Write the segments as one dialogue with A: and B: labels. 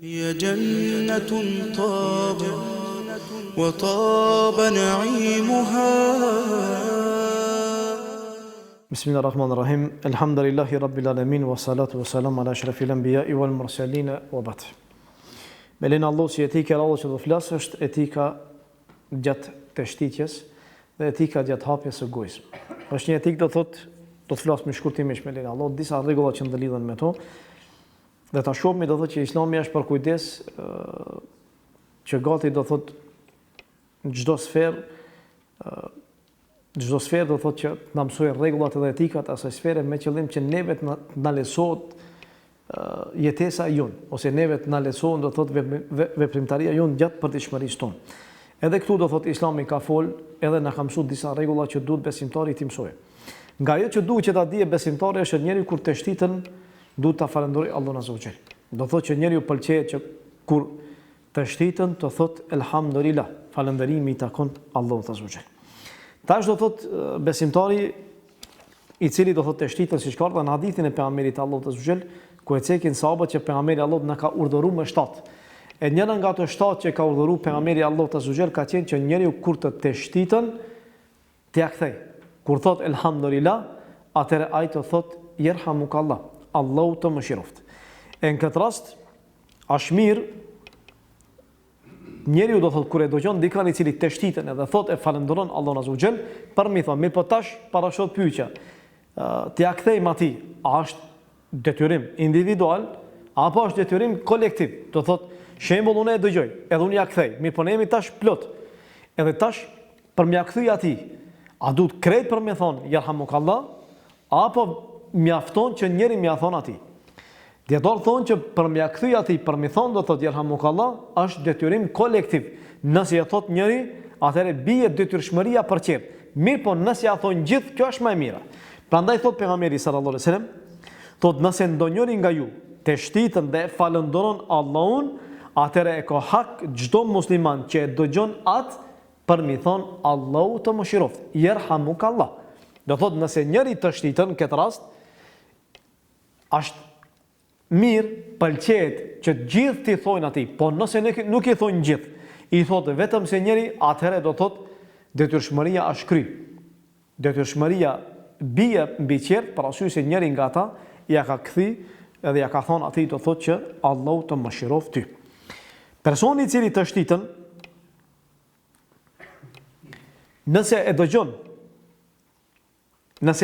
A: هي جنة طاب وطاب نعيمها.
B: بسم الله الرحمن الرحيم. الحمد لله رب العالمين والصلاة والسلام على أشرف الأنبياء والمرسلين وبعد. Me lenë Allah si etika e radhës që do flasë është etika gjatë të shtitjes dhe etika gjatë hapjes së gojës. Është një etikë do të flasë me shkurtimisht me lenë Allah, disa rregulla që ndalidhen me to. Dhe ta shohim do thotë që Islami është për kujdes që gati do thotë çdo sferë do thotë që na mësoj rregullat dhe etikat asaj sfere me qëllim që neve të na lehtësohet jetesa jonë ose neve të na lehtësohen do thotë veprimtaria jonë gjatë përditshmërisë tonë. Edhe këtu do thotë Islami ka fol edhe na ka mësuar disa rregulla që duhet besimtari të mësojë. Nga ajo që duhet që ta dije besimtari është njeriu kur të shtitën duhet ta falenderoj Allahun azza wa jall. Do thotë që njeriu pëlqejet që kur të shtitën të thotë elhamdulillah, falënderimi i takon Allahut azza wa jall. Tash do thotë besimtari i cili do thotë të shtitën siç ka në hadithin e pejgamberit Allahut azza wa jall, ku e cekin sahabët që pejgamberi Allahut na ka urdhëruar me 7. E njëra nga ato 7 që ka urdhëruar pejgamberi Allahut azza wa jall ka qenë që njeriu kur të shtitën t'ia kthej. Kur thotë elhamdulillah, atëherë ai të thotë yerhamukallah. Allahu të mëshiroft. E në këtë rast, është mirë, njeriu do thotë kur e dëgjon dikën i cili të shtitën edhe thotë e falenderon Allahun azza wa jall, për mi thonë, mirë po tash parashot pyetja. T'ia kthejmë atij, a është detyrim individual apo është detyrim kolektiv? Do thotë, shembull unë e dëgjoj, edhe unë ja kthej, mirë po ne jemi tash plot. Edhe tash për m'ia kthy atij, a duhet krejt për me thonë yerhamukallah apo mjafton që njëri m'ia thon atij? Dietar thonë që për m'ia kthy atij, për mi thon do thotë yerhamukallah, është detyrim kolektiv. Nëse ja thot njëri, atëherë bie detyrshmëria për çert. Mirë po nëse ja thon gjithë, kjo është më e mira. Prandaj thot pejgamberi sallallahu alajhi wasallam, thot nëse ndonjëri nga ju të shtitën dhe falenderon Allahun, atëherë e ka hak çdo musliman që e dëgjon atë për mi thon Allahu të mëshiroft, yerhamukallah. Do thot nëse njëri të shtitën në këtë rast, është mirë, pëlqejet që gjithë t'i thojnë atij, po nëse nuk i thojnë gjithë, i thotë vetëm se njëri, atëherë do thotë detyrshmëria është kry. Detyrshmëria bie mbi qert, për arsye se njëri nga ata ja ka kthy edhe ja ka thonë atij do thotë që Allahu të mëshiroft ty. Personi i cili të shtitën, nëse e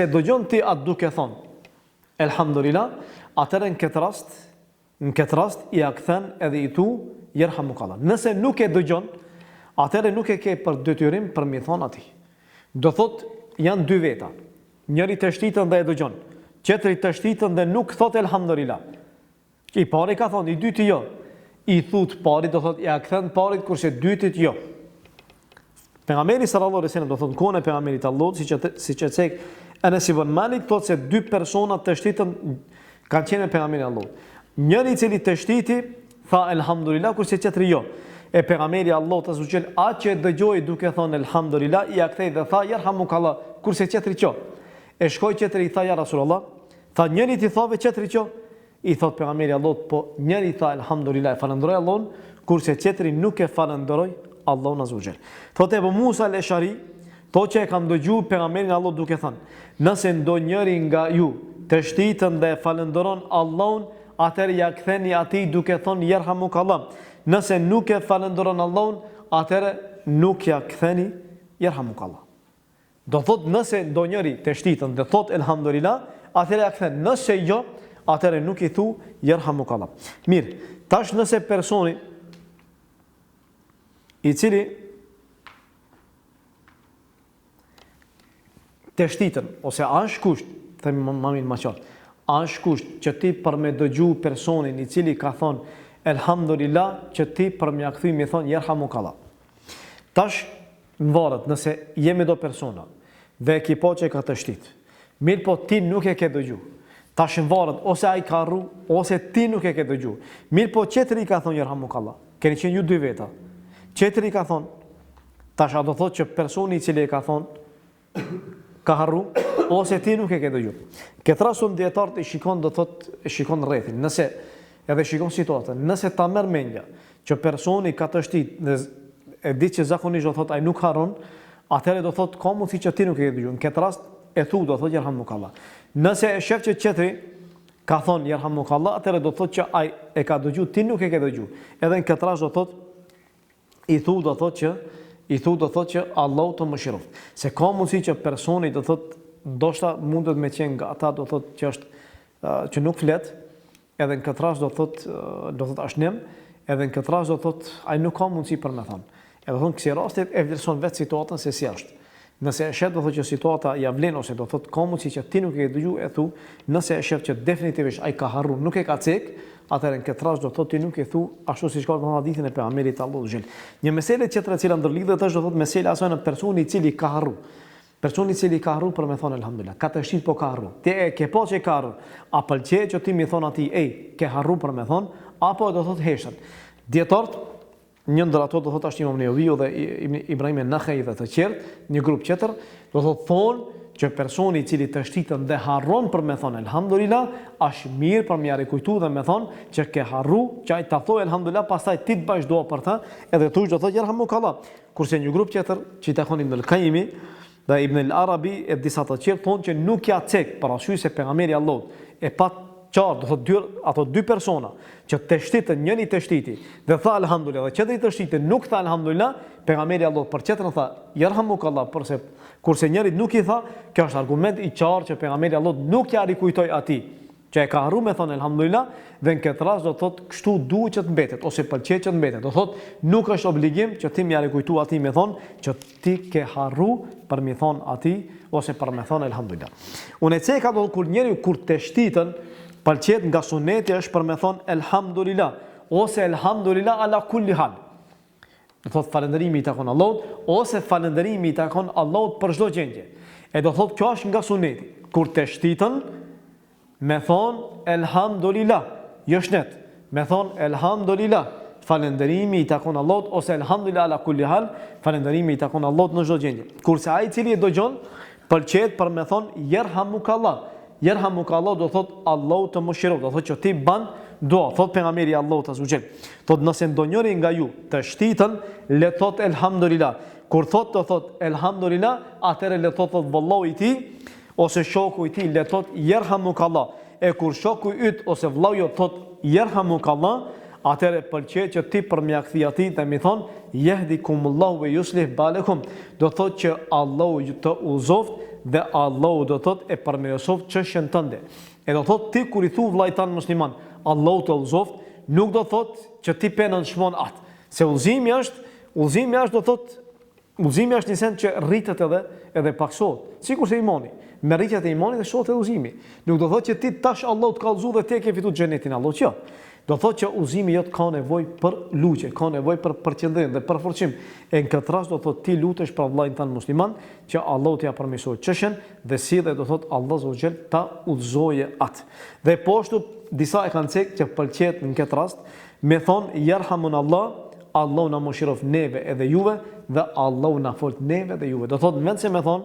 B: dëgjon ti atë duke thonë elhamdulillah, atëherë në këtë rast i kthen edhe i tu yerhamukallah. Nëse nuk e dëgjon, atëherë nuk e ke për detyrim për mi thonë atij. Do thotë janë dy veta. Njëri të shtitën dhe e dëgjon, tjetri të shtitën dhe nuk thotë elhamdulillah. I pari ka thonë, i dyti jo. I thut parit, do thotë ja kthen parit, kurse dytit jo. Pejgamberi sallallahu alaihi wasallam do thotë kone pejgamberit Allahut, siç e cek Anas ibn Malik, thotë se dy persona të shtitën kanë qenë pejgamberi Allahut. Njëri i cili të shtiti tha elhamdulillah, kurse tjetri jo. E pejgamberi Allahut azza wa jall atë që dëgjoi duke thonë elhamdulillah, i kthei dhe tha yerhamukallah, kurse tjetri ço. E shkoi tjetri i tha ja Rasulullah, tha njëri ti thove tjetri ço. I thot pejgamberi Allahut, po njëri tha elhamdulillah, falenderoj Allahun, kurse tjetri nuk e falenderoi Allahun azza wa jall. Thotë Abu Musa al-Ashari, to që e kam dëgjuar pejgamberin Allahut duke thënë, nëse ndonjëri nga ju të shtitën dhe falenderon Allahun, atëherë ja ktheni atij duke thonë yerhamukallah. Nëse nuk e falenderon Allahun, atëherë nuk ja ktheni yerhamukallah. Do thotë nëse ndonjëri të shtitën dhe thotë elhamdulillah, atëherë ja kthen. Nëse jo, atëherë nuk i thu yerhamukallah. Mirë, tash nëse personi i cili të shtitën, ose është kusht, themi mamin ma qartë, është kusht që ti për me dëgju personin i cili ka thonë elhamdulillah, që ti për me kthy me thonë yerhamukallah. Tash në varet nëse jemi do persona dhe ki po që ka të shtit, mirë po ti nuk e ke dëgju. Tash në varet ose ai ka rru, ose ti nuk e ke dëgju. Mirë po qetëri ka thonë yerhamukallah. Keni qenë ju dy veta. Qetëri ka thonë, tash a do thotë që personi i cili e ka thonë ka harru, ose ti nuk e ke dëgju. Këtë rasun dietarët i shikon, do thotë, e shikon rrethin. Nëse Edhe shikon situatën. Nëse ta merr mendja që personi ka të shtit dhe e di që zakonisht do thot ai nuk harron, atëherë do thot ka mundësi që ti nuk e ke dëgjuar. Në këtë rast e thu do thot yerhamukallah. Nëse e shef që qetri ka thonë yerhamukallah, atëherë do thot që ai e ka dëgjuar, ti nuk e ke dëgjuar. Edhe në këtë rast do thot i thu do thot që Allahu të mëshiroft. Se ka mundësi që personi do thot ndoshta mundet me qenë nga ata do thot që është që nuk flet, edhe në këtë rast do thot ashnem, edhe në këtë rast do thot ai nuk ka mundësi për me thonë. Edhe thonë kësi rastit e vlerëson vetë situatën se si është. Nëse e shet do thot që situata ja vlen ose do thot ka mundësi që ti nuk e ke dëgjuar, e thu. Nëse e shet që definitivisht ai ka harruar, nuk e ka cek, atëherë në këtë rast do thot ti nuk e thu ashtu siç ka në hadithin e pejgamberit Allahu xhel. Një meselë tjetër e cila ndërlidhet është do thot mesela asaj në personi i cili ka harruar. Personi i cili ka harruar për me thonë elhamdulillah, ka të shtit po ka harruar. Ti e ke pa që ka harruar, a pëlqej që ti më thon atij, ej, ke harruar për me thonë, apo do thot heshtën. Dietarët, një ndër ato do thot është Imam Nevaviu dhe Ibrahim an-Nakhai dhe të tjerë, një grup tjetër, do thot thonë që personi i cili të shtitën dhe harron për me thonë elhamdulillah, është mirë për më rikujtu dhe me thonë që ke harruar, që ai ta thojë elhamdulillah, pastaj ti të bësh dua për ta, edhe thuaj do thotë yerhamukallah. Kurse një grup tjetër, që i takon Ibn al-Qayyimi dhe Ibn al-Arabi e disa të tjerë thonë që nuk ja cek për arsye se pejgamberi Allahut e pa qartë, do thotë ato dy persona që të shtitën, njëri të shtiti dhe tha elhamdulillah, dhe qetëri të shtitën nuk tha elhamdulillah, pejgamberi Allahut për qetrën tha yerhamukallah, kurse njëri nuk i tha, kjo është argument i qartë që pejgamberi Allahut nuk ja rikujtoi atij që e ka harruar me thonë elhamdulillah, dhe në këtë rast do thotë kështu duhet që të mbetet ose pëlqej që të mbetet. Do thotë nuk është obligim që ti më ja rikujtu atij me thonë që ti ke harruar për me thonë atij ose për me thonë elhamdulillah. Unë e ceka do kur njeriu kur të shtitën pëlqet nga suneti është për me thonë elhamdulillah ose elhamdulillah ala kulli hal. Do thotë falënderimi i takon Allahut ose falënderimi i takon Allahut për çdo gjendje. E do thotë kjo është nga suneti. Kur të shtitën me thonë elhamdulillah, jo shnet, me thonë elhamdulillah, falënderimi i takon Allahut ose elhamdulillah ala kulli hal, falënderimi i takon Allahut në çdo gjendje. Kurse ai i cili e dëgjon pëlqet për me thonë yerhamukallah. Yerhamukallah do thot Allahu të mëshiroft, do thot që ti ban dua, thot pejgamberi Allahut azza xhel. Thot nëse ndonjëri nga ju të shtitën, le thot elhamdulillah. Kur thot do thot elhamdulillah, atëherë le thot vallahu i tij ose shoku i tij le thot yerhamukallah. E kur shoku i yt ose vllau jo thot yerhamukallah, atëherë pëlqej që ti për mja kthi atij dhe mi thon yehdikumullahu ve yuslih balakum. Do thot që Allahu ju të uzoft dhe Allahu do thot e përmirësoft çështjen tënde. E do thot ti kur i thu vllait tan musliman, Allahu të uzoft, nuk do thot që ti penën shmon atë. Se udhëzimi është do thot udhëzimi është një send që rritet edhe paksohet. Sikur se imani, me rritjet e imanit dhe shohet udhëzimi. Nuk do thotë që ti tash Allahu të ka udhëzuar dhe ti ke fituar xhenetin Allahut, jo. Do thotë që udhëzimi jot ka nevojë për luçje, ka nevojë për përqendrim dhe për forcim. E në këtë rast do thotë ti lutesh për vllain tan musliman që Allahu t'ia përmirësojë çështjen dhe si dhe do thotë Allahu subhanahu ta udhëzoje atë. Dhe poshtu disa e kanë thënë që pëlqet në këtë rast me thon yerhamunallah, Allahu na mëshiroft neve edhe juve dhe Allahu na fol neve dhe juve. Do thotë në vend se me thon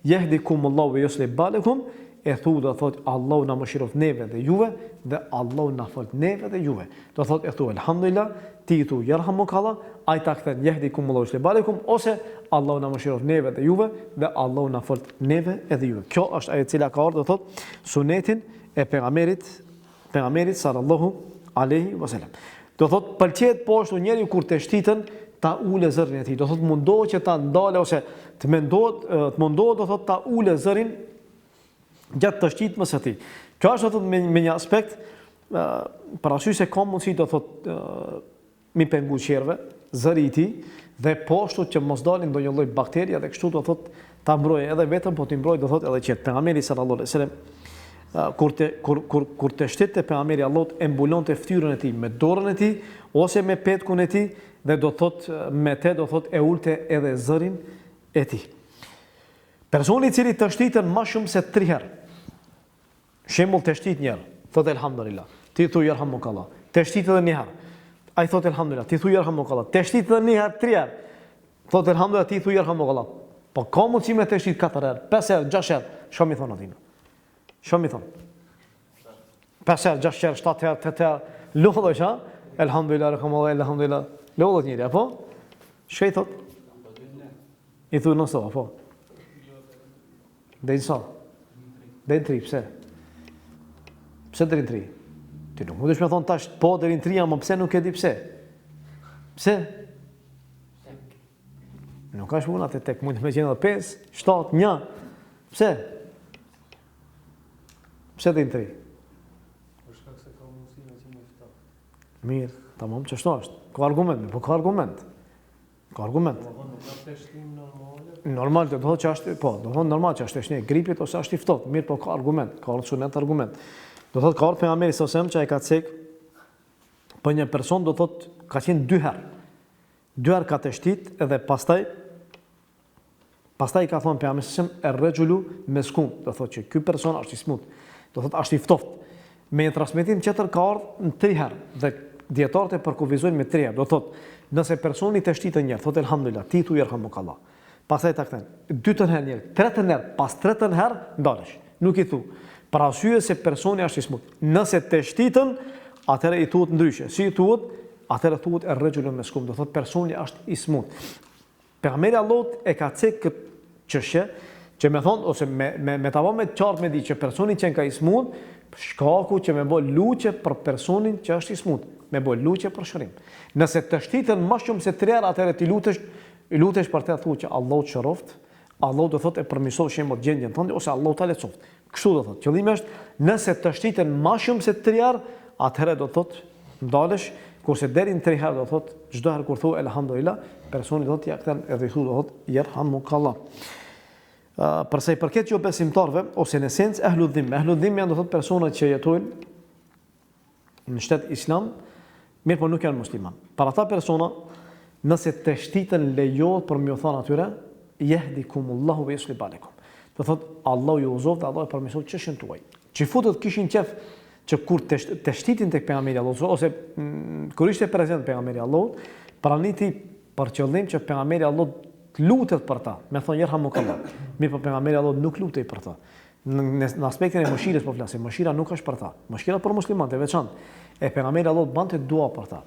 B: yehdikumullahu ve yuslih balakum, e thu do thot Allahu na mëshiroft neve dhe juve dhe Allahu na fol neve dhe juve. Do thot e thu elhamdulillah, ti i thu yerhamukallah, ai ta kthen yehdikumullahu ve yuslih balakum ose Allahu na mëshiroft neve dhe juve dhe Allahu na fol neve edhe juve. Kjo është ajo e cila ka ardhur do thot sunetin e pejgamberit sallallahu alaihi wasallam. Do thot pëlqet poshtu njeriu kur të shtitën ta ule zërin e tij. Do thot mundohet që ta ndale ose të mundohet do thot ta ule zërin gjatë të shtitjes së tij. Kjo është do thot me një aspekt parasysh se ka mundësi do thot mi pengu qerve zëri i tij dhe poshtu që mos dalin ndonjë lloj bakterie dhe kështu do thot ta mbrojë edhe vetëm, po ti mbrojë do thot edhe qet. Pejgamberi sallallahu alaihi wasallam kur të shtitte pejgamberi Allahut e mbulonte fytyrën e tij me dorën e tij ose me petkun e tij dhe do thot me te do thot e ulte edhe zërin e tij. Personi i cili të shtitën më shumë se 3 herë. Shembull të shtit një herë, thot elhamdulillah. Ti thuaj yerhamukallah. Të shtit edhe një herë. Ai thot elhamdulillah. Ti thuaj yerhamukallah. Të shtit edhe një herë, 3 herë. Thot elhamdulillah, ti thuaj yerhamukallah. Po ka mundësi me të shtit 4 herë, 5 herë, 6 herë. Shumë i thon atin. Shumë i thon. 5 herë, 6 herë, 7 herë, 8 herë. Lodhesh, ha? Elhamdulillah, elhamdulillah. Lodhet njëri, apo? Shkej thot? I thu në so, apo? Dhe në so? Dhe në 3, pse? Pse deri në 3? Ti nuk mundesh me thonë tash po deri në 3, ama pse nuk e di pse? Pse? Nuk ka shpuna të tek, mund të me qenë edhe 5, 7, 1. Pse? Pse deri në 3?
C: Për shkak se ka mundësi me qenë ftohtë.
B: Mirë, tamam, ç'është është? Ka argument, po ka argument. Ka argument.
C: Nuk ka teshtim normale.
B: Normal do të thotë që është, po, do të thotë normal që është një gripit ose është i ftohtë. Mirë, po ka argument, ka sunet argument. Do thotë ka ardhur pejgamberi sallallahu alajhi wasallam që ai ka cek për një person do thotë ka qenë 2 herë. 2 herë ka teshtit edhe pastaj ka thonë pejgamberi sallallahu alajhi wasallam ar-rajulu meskum, do thotë që ky person është i smut. Do thotë është i ftohtë. Me një transmetim tjetër ka ardhur në 3 herë dhe dietarët e përkufizojnë me 3 herë. Do thotë nëse personi teshtitë një herë, thotë elhamdulillah, ti tu yerhamukallah. Pastaj ta kthen. 2 herë një herë, 3 herë, pas 3 herë ndalesh. Nuk i thu. Për arsye se personi është i smut. Nëse teshtitën, atëherë i thuhet ndryshe. Si i thuhet? Atëherë thuhet ar-rajulu meskum, do thotë personi është i smut. Pejgamberi Allahut e ka cek këtë çështje që me thonë ose me ta vëmë të qartë me di që personi që ka i smut, shkaku që me bë luçe për personin që është i smut, me bë luçe për shërim. Nëse teshtitën më shumë se 3 herë, atëherë ti lutesh për të thuar që Allahu të shëroft, Allahu do thotë e përmirësoj shembull gjendjen tënde ose Allahu ta lecoft. Kështu do thotë. Qëllimi është nëse teshtitën më shumë se 3 herë, atëherë do thotë ndalesh, kurse deri në 3 herë do thotë çdo herë kur thua elhamdulillah, personi do thotë ja kthen edhe i thu do thotë yerhamukallah. Për sa i përket jo besimtarëve ose në esencë ahlul dhimm janë do thotë personat që jetojnë në shtet islam, mirë po nuk janë musliman. Për ata persona, nëse teshtitën lejohet për m'ju thënë atyre, yahdikumullahu wa yuslih balakum. Do thotë Allahu ju uzov dhe Allahu e përmirëson çështën tuaj. Që futët kishin qef që kur teshtitin tek pejgamberi Allahut ose kur ishte prezant pejgamberi Allahut, praniti për qëllim që pejgamberi Allahut lutet për ta, me thonë yerhamukallah. Mirë po pejgamberi Allahut nuk lutej për ta. Në aspektin e mëshirës po flasim, mëshira nuk është për ta. Mëshira për muslimanët e veçantë. E pejgamberi Allahut bante dua për ta.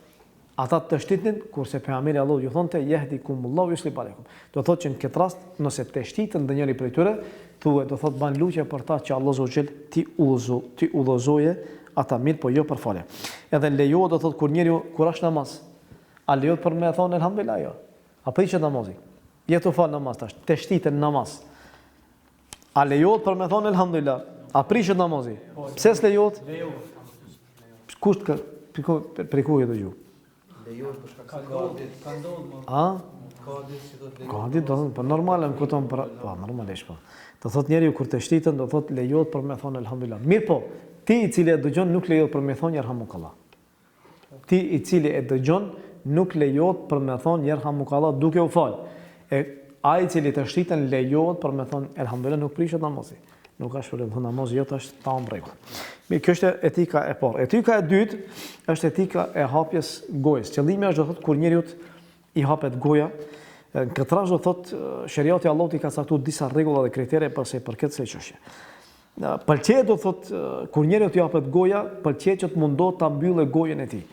B: Ata të shtitnin, kurse pejgamberi Allahut ju thonte yahdikumullahu wa yuslih balakum. Do thotë që në këtë rast, nëse të shtitën ndonjëri prej tyre, thuhet do thotë ban luçje për ta që Allahu xhel ti udhëzoje ata mirë, po jo për falje. Edhe lejohet do thotë kur njeriu kur është namaz, a lejohet për me thonë elhamdulillah jo. Apo i që namazi. Jetu fal namaz tash, të shtitën namaz. A lejohet për me thonë elhamdulillah, a prishet namazi. Pse s'lejohet?
C: Lejohet.
B: Kusht për ku e dëgju?
C: Lejohet për shkak se ka ndodhur.
B: A?
C: Ka ditë që do të
B: Ka ditë do thonë, po normale më kupton për, po normalisht po. Do thotë njeriu kur të shtitën do thotë lejohet për me thonë elhamdulillah. Mirë po, ti i cili e dëgjon nuk lejohet për me thonë yerhamukallah. Ti i cili e dëgjon nuk lejohet për me thonë yerhamukallah duke u fal. E ai i cili të shtitën lejohet për me thonë elhamdulillah nuk prishet namazi. Nuk ka shpëlim thonë namazi jot është ta mbrekull. Mirë, kjo është etika e parë. Etika e dytë është etika e hapjes gojës. Qëllimi është do thotë kur njeriu i hapet goja, në këtë rast do thotë sheriati i Allahut i ka caktuar disa rregulla dhe kritere për sa i përket kësaj çështje. Pëlqej do thotë kur njeriu i hapet goja, pëlqej që të mundohet ta mbyllë gojën e tij.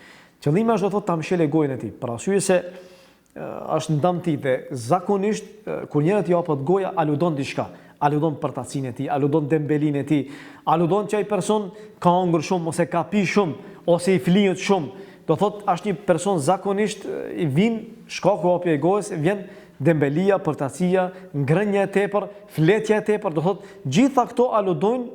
B: Qëllimi është do thotë ta mshëlë gojën e tij. Për arsye se është ndamti dhe zakonisht kur njeriu i hapet goja aludon diçka. Aludon përtacinë e tij, aludon dembelinë e tij, aludon që ai person ka hëngur shumë ose ka pi shumë ose i flihet shumë. Do thotë është një person zakonisht i vin shkaku hapje e gojës, vjen dembelia, përtacia, ngrënia e tepër, fletja e tepër, do thotë gjitha këto aludojnë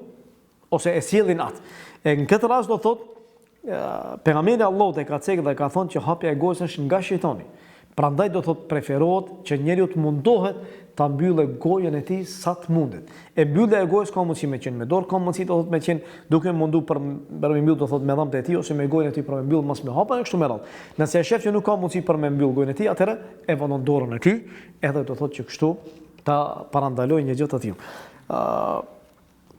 B: ose e sjellin atë. E në këtë rast do thotë pejgamberi Allahut e ka thënë dhe ka thonë që hapja e gojës është nga shejtani. Prandaj do thotë preferohet që njeriu të mundohet ta mbyllë gojën e tij sa të mundet. E mbyllja e gojës ka mundësi me qenë me dorë, ka mundësi do thotë me qenë duke mundu për me mbyll do thotë me dhëmbët e tij ose me gojën e tij për me mbyll mos me hapa kështu me radhë. Nëse e shef që nuk ka mundësi për me mbyll gojën e tij, atëherë e vendon dorën e tij, edhe do thotë që kështu ta parandalojë një gjë të tillë.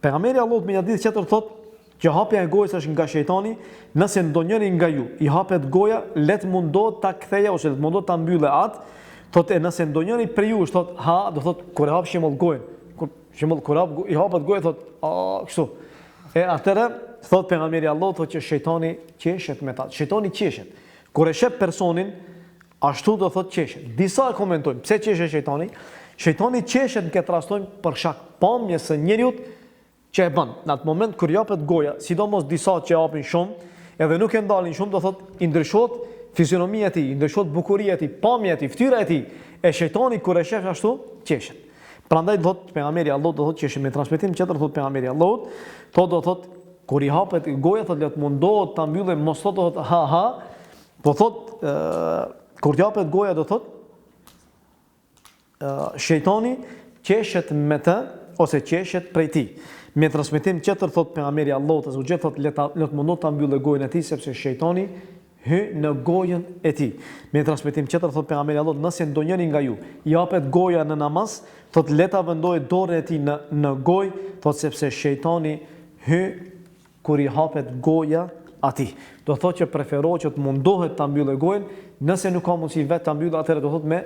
B: Pejgamberi Allahut me një ditë tjetër thotë që hapja e gojës është nga shejtani, nëse ndonjëri nga ju i hapet goja, let mundohet ta ktheja ose let mundohet ta mbyllë atë. Thotë nëse ndonjëri prej jush thotë ha, do thotë kur e hap shembull gojën, kur i hapet goja thotë kështu. E atëherë Thot pejgamberi Allah thotë që shejtani qeshet me ta. Shejtani qeshet. Kur e shep personin, ashtu do thotë qeshet. Disa e komentojnë, pse qeshet shejtani? Shejtani qeshet në këtë rastojnë për shkak pamjes së njeriut që e bën. Në atë moment kur japet goja, sidomos disa që japin shumë, edhe nuk e ndalin shumë, do thotë i ndryshohet fizionomia e tij, i ndryshohet bukuria e tij, pamja e tij, fytyra e tij. E shejtani kur e shef ashtu, qeshet. Prandaj do thotë pejgamberi Allah do thotë qeshet me transmetim tjetër thotë pejgamberi Allah, do thotë kur i hapet goja thotë le të mundohet ta mbyllë, mos thotë ha ha, po thotë kur japet goja do thotë shejtani qeshet me të ose qeshet prej tij. Me transmetim tjetër thot pejgamberi Allahut azza xal thot le të mundohet ta mbyllë gojën e tij sepse shejtani hy në gojën e tij. Me transmetim tjetër thot pejgamberi Allahut nëse ndonjëri nga ju japet goja në namaz, thot le ta vendojë dorën e tij në gojë, thot sepse shejtani hy kur i hapet goja atij. Do thotë që preferohet që të mundohet ta mbyllë gojën, nëse nuk ka mundësi vetë ta mbyllë, atëherë do thotë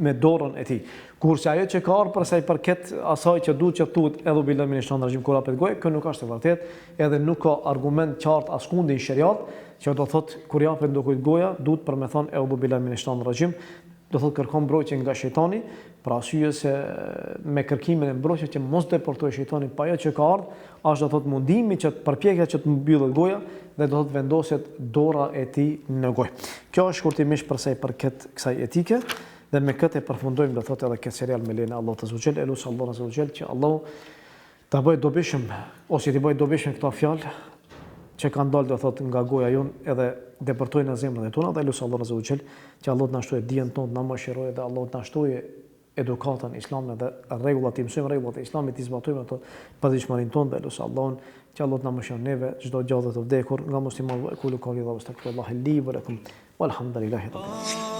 B: me dorën e tij. Kurse ajo që ka ardhur për sa i përket asaj që duhet që thuhet edhe billahi minash shaitanir rajim kur hapet goja, kjo nuk është e vërtetë, edhe nuk ka argument qartë askundi në shariat që do thotë kur japet ndokujt goja, duhet për me thonë edhe billahi minash shaitanir rajim, do thotë kërkon mbrojtje nga shejtani, për arsye se me kërkimin e mbrojtjes që mos deportojë shejtani pa ajo që ka ardhur, është do thotë mundimi që të përpjekjet që të mbyllet goja dhe do thotë vendoset dora e tij në gojë. Kjo është shkurtimisht për sa i përket kësaj etike dhe me këtë e përfundojmë do thotë edhe këtë serial me lenin Allahu azza xal, elus Allahu azza xal që Allahu ta bëjë dobishëm ose t'i bëjë dobishëm këto fjalë që kanë dalë do thotë nga goja jonë edhe deportojnë në zemrën e tona dhe elus Allahu azza xal që Allahu na shtojë dijen tonë, na mëshirojë dhe Allahu na shtojë edukatën islame dhe rregullat i mësojmë rregullat e islamit, i zbatojmë ato paditshmërinë tonë dhe lutem Allahun që Allah na mëshiron neve çdo gjallë të vdekur nga muslimanët e kulu qali dhe astaghfirullah li wa lakum walhamdulillahi rabbil alamin.